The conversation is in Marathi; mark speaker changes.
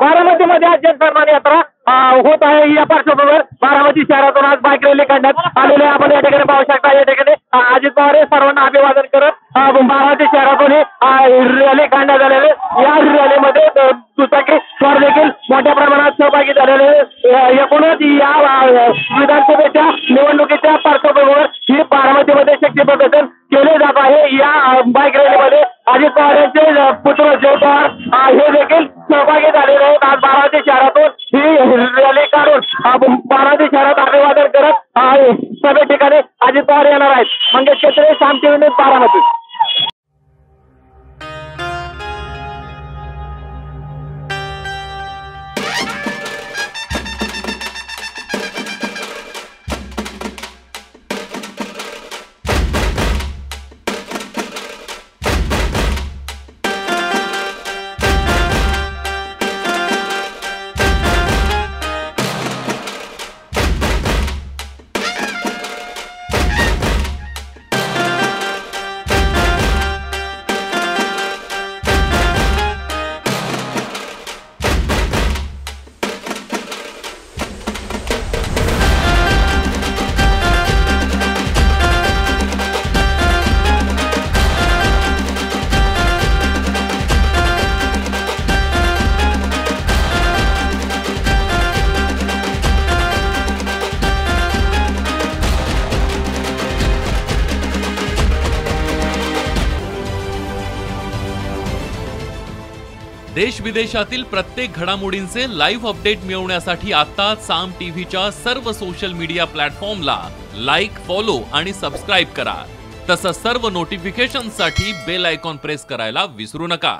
Speaker 1: बारामतीमध्ये आज जनसन्मान यात्रा होत आहे। या पार्श्वभूमीवर बारामती शहरातून आज बाईक रॅली काढण्यात आलेले आपण या ठिकाणी पाहू शकता। या ठिकाणी अजित पवार हे सर्वांना अभिवादन करत बारामती शहरातून रॅली काढण्यात आलेले। या रॅलीमध्ये दुचाकी स्वार देखील मोठ्या प्रमाणात सहभागी झालेले। एकूणच या विधानसभेच्या निवडणुकीच्या पार्श्वभूमीवर ही बारामतीमध्ये शक्ती प्रदर्शन केले जात आहे। या बाईक रॅलीमध्ये अजित पवार यांचे पुत्र जय पवार हे देखील सहभागी झालेले आहेत। आज बारामती शहरातून ही रॅली काढून बारामती शहरात अभिवादन करत सभे ठिकाणी अजित पवार येणार आहेत। मंगेश क्षेत्रे, साम टीव्ही न्यूज, बारामती।
Speaker 2: देश विदेशातील प्रत्येक घडामोडींचे लाईव्ह अपडेट मिळवण्यासाठी आता साम टीव्हीच्या सर्व सोशल मीडिया प्लॅटफॉर्मला लाईक, फॉलो आणि सबस्क्राइब करा। तसंच सर्व नोटिफिकेशनसाठी बेल आयकॉन प्रेस करायला विसरू नका।